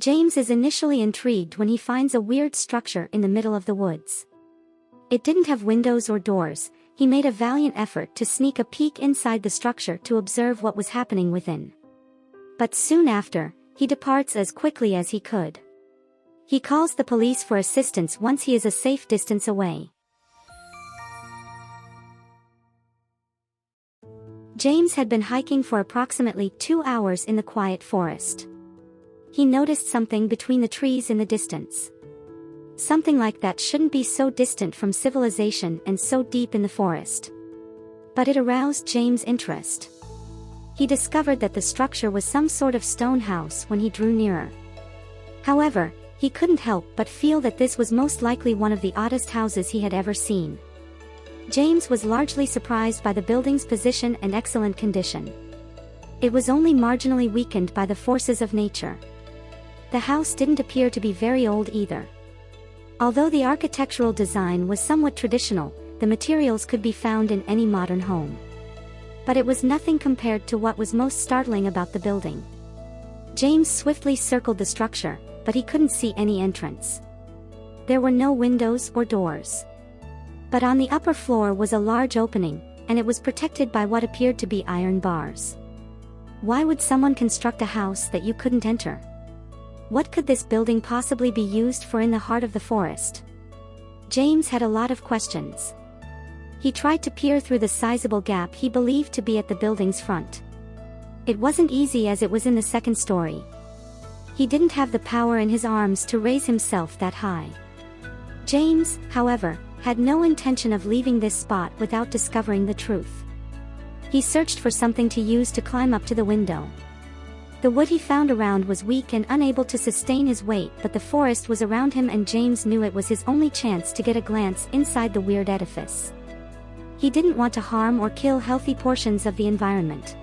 James is initially intrigued when he finds a weird structure in the middle of the woods. It didn't have windows or doors. He made a valiant effort to sneak a peek inside the structure to observe what was happening within. But soon after, he departs as quickly as he could. He calls the police for assistance once he is a safe distance away. James had been hiking for approximately 2 hours in the quiet forest. He noticed something between the trees in the distance. Something like that shouldn't be so distant from civilization and so deep in the forest. But it aroused James' interest. He discovered that the structure was some sort of stone house when he drew nearer. However, he couldn't help but feel that this was most likely one of the oddest houses he had ever seen. James was largely surprised by the building's position and excellent condition. It was only marginally weakened by the forces of nature. The house didn't appear to be very old either. Although the architectural design was somewhat traditional, the materials could be found in any modern home. But it was nothing compared to what was most startling about the building. James swiftly circled the structure, but he couldn't see any entrance. There were no windows or doors. But on the upper floor was a large opening, and it was protected by what appeared to be iron bars. Why would someone construct a house that you couldn't enter? What could this building possibly be used for in the heart of the forest? James had a lot of questions. He tried to peer through the sizable gap he believed to be at the building's front. It wasn't easy as it was in the second story. He didn't have the power in his arms to raise himself that high. James, however, had no intention of leaving this spot without discovering the truth. He searched for something to use to climb up to the window. The wood he found around was weak and unable to sustain his weight, but the forest was around him and James knew it was his only chance to get a glance inside the weird edifice. He didn't want to harm or kill healthy portions of the environment.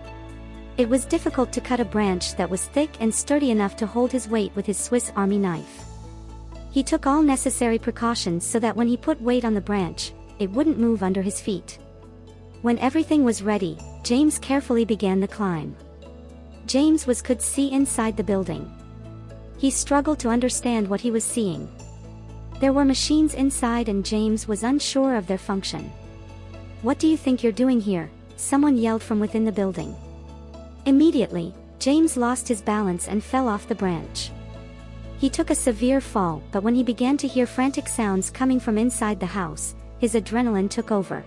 It was difficult to cut a branch that was thick and sturdy enough to hold his weight with his Swiss Army knife. He took all necessary precautions so that when he put weight on the branch, it wouldn't move under his feet. When everything was ready, James carefully began the climb. James could see inside the building. He struggled to understand what he was seeing. There were machines inside and James was unsure of their function. "What do you think you're doing here?" someone yelled from within the building. Immediately, James lost his balance and fell off the branch. He took a severe fall, but when he began to hear frantic sounds coming from inside the house, his adrenaline took over.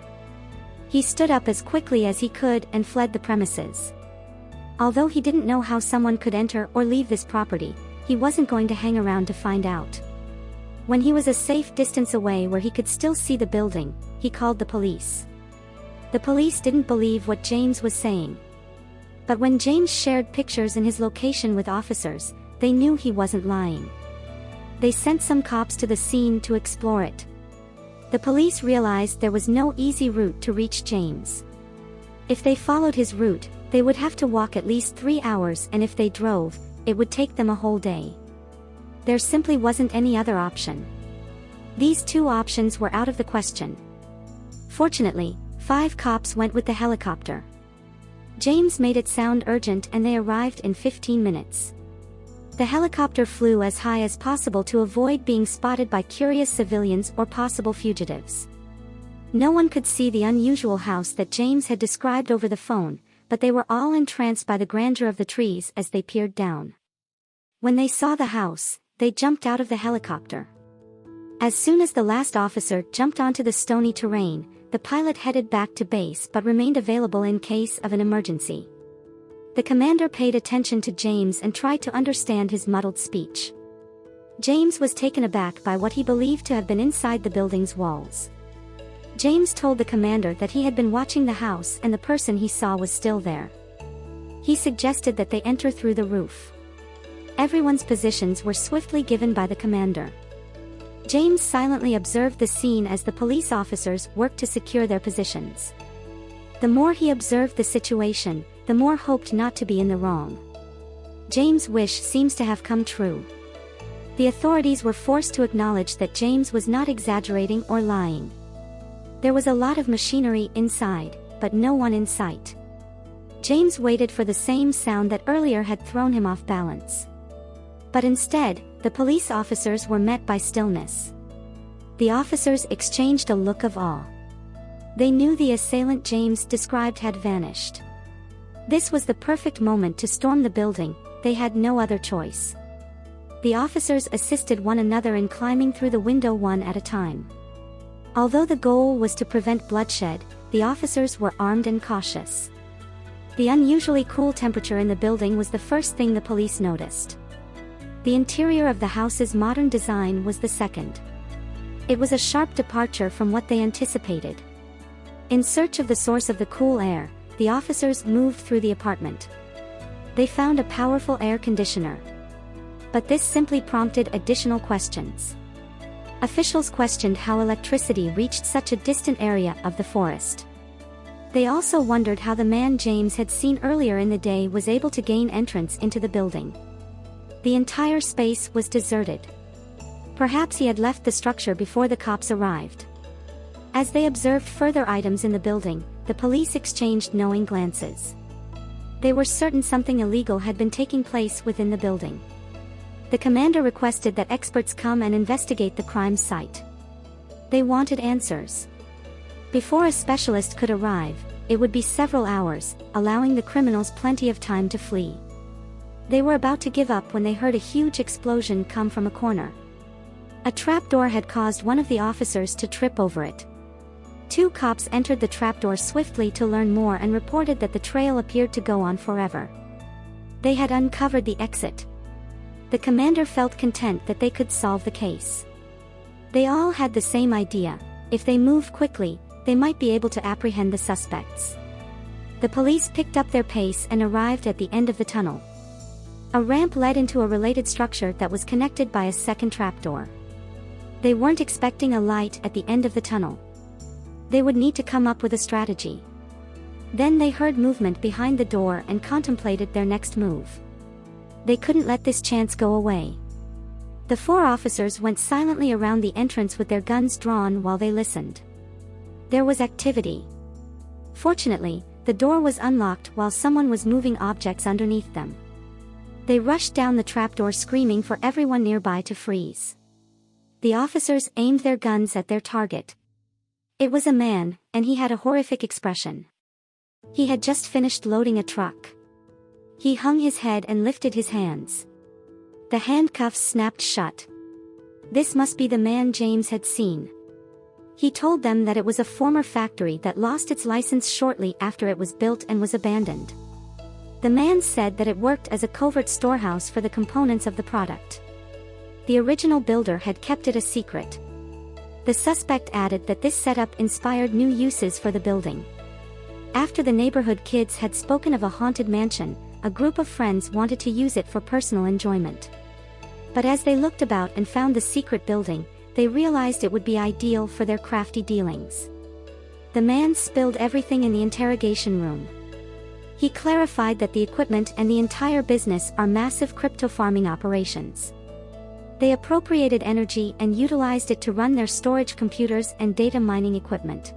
He stood up as quickly as he could and fled the premises. Although he didn't know how someone could enter or leave this property, he wasn't going to hang around to find out. When he was a safe distance away where he could still see the building, he called the police. The police didn't believe what James was saying. But when James shared pictures and his location with officers, they knew he wasn't lying. They sent some cops to the scene to explore it. The police realized there was no easy route to reach James. If they followed his route, they would have to walk at least 3 hours, and if they drove, it would take them a whole day. There simply wasn't any other option. These two options were out of the question. Fortunately, 5 cops went with the helicopter. James made it sound urgent and they arrived in 15 minutes. The helicopter flew as high as possible to avoid being spotted by curious civilians or possible fugitives. No one could see the unusual house that James had described over the phone, but they were all entranced by the grandeur of the trees as they peered down. When they saw the house, they jumped out of the helicopter. As soon as the last officer jumped onto the stony terrain, the pilot headed back to base but remained available in case of an emergency. The commander paid attention to James and tried to understand his muddled speech. James was taken aback by what he believed to have been inside the building's walls. James told the commander that he had been watching the house and the person he saw was still there. He suggested that they enter through the roof. Everyone's positions were swiftly given by the commander. James silently observed the scene as the police officers worked to secure their positions. The more he observed the situation, the more hoped not to be in the wrong. James' wish seems to have come true. The authorities were forced to acknowledge that James was not exaggerating or lying. There was a lot of machinery inside, but no one in sight. James waited for the same sound that earlier had thrown him off balance. But instead, the police officers were met by stillness. The officers exchanged a look of awe. They knew the assailant James described had vanished. This was the perfect moment to storm the building. They had no other choice. The officers assisted one another in climbing through the window one at a time. Although the goal was to prevent bloodshed, the officers were armed and cautious. The unusually cool temperature in the building was the first thing the police noticed. The interior of the house's modern design was the second. It was a sharp departure from what they anticipated. In search of the source of the cool air, the officers moved through the apartment. They found a powerful air conditioner. But this simply prompted additional questions. Officials questioned how electricity reached such a distant area of the forest. They also wondered how the man James had seen earlier in the day was able to gain entrance into the building. The entire space was deserted. Perhaps he had left the structure before the cops arrived. As they observed further items in the building, the police exchanged knowing glances. They were certain something illegal had been taking place within the building. The commander requested that experts come and investigate the crime site. They wanted answers. Before a specialist could arrive, it would be several hours, allowing the criminals plenty of time to flee. They were about to give up when they heard a huge explosion come from a corner. A trapdoor had caused one of the officers to trip over it. Two cops entered the trapdoor swiftly to learn more and reported that the trail appeared to go on forever. They had uncovered the exit. The commander felt content that they could solve the case. They all had the same idea: if they moved quickly, they might be able to apprehend the suspects. The police picked up their pace and arrived at the end of the tunnel. A ramp led into a related structure that was connected by a second trapdoor. They weren't expecting a light at the end of the tunnel. They would need to come up with a strategy. Then they heard movement behind the door and contemplated their next move. They couldn't let this chance go away. The four officers went silently around the entrance with their guns drawn while they listened. There was activity. Fortunately, the door was unlocked while someone was moving objects underneath them. They rushed down the trapdoor screaming for everyone nearby to freeze. The officers aimed their guns at their target. It was a man, and he had a horrific expression. He had just finished loading a truck. He hung his head and lifted his hands. The handcuffs snapped shut. This must be the man James had seen. He told them that it was a former factory that lost its license shortly after it was built and was abandoned. The man said that it worked as a covert storehouse for the components of the product. The original builder had kept it a secret. The suspect added that this setup inspired new uses for the building. After the neighborhood kids had spoken of a haunted mansion, a group of friends wanted to use it for personal enjoyment. But as they looked about and found the secret building, they realized it would be ideal for their crafty dealings. The man spilled everything in the interrogation room. He clarified that the equipment and the entire business are massive crypto farming operations. They appropriated energy and utilized it to run their storage computers and data mining equipment.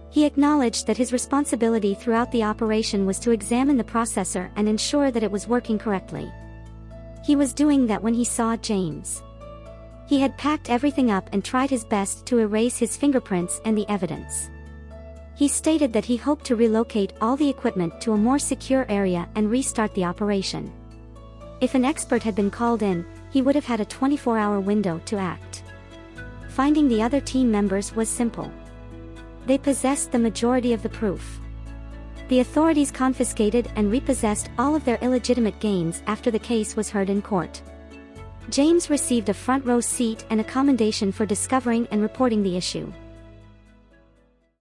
He acknowledged that his responsibility throughout the operation was to examine the processor and ensure that it was working correctly. He was doing that when he saw James. He had packed everything up and tried his best to erase his fingerprints and the evidence. He stated that he hoped to relocate all the equipment to a more secure area and restart the operation. If an expert had been called in, he would have had a 24-hour window to act. Finding the other team members was simple. They possessed the majority of the proof. The authorities confiscated and repossessed all of their illegitimate gains after the case was heard in court. James received a front row seat and a commendation for discovering and reporting the issue.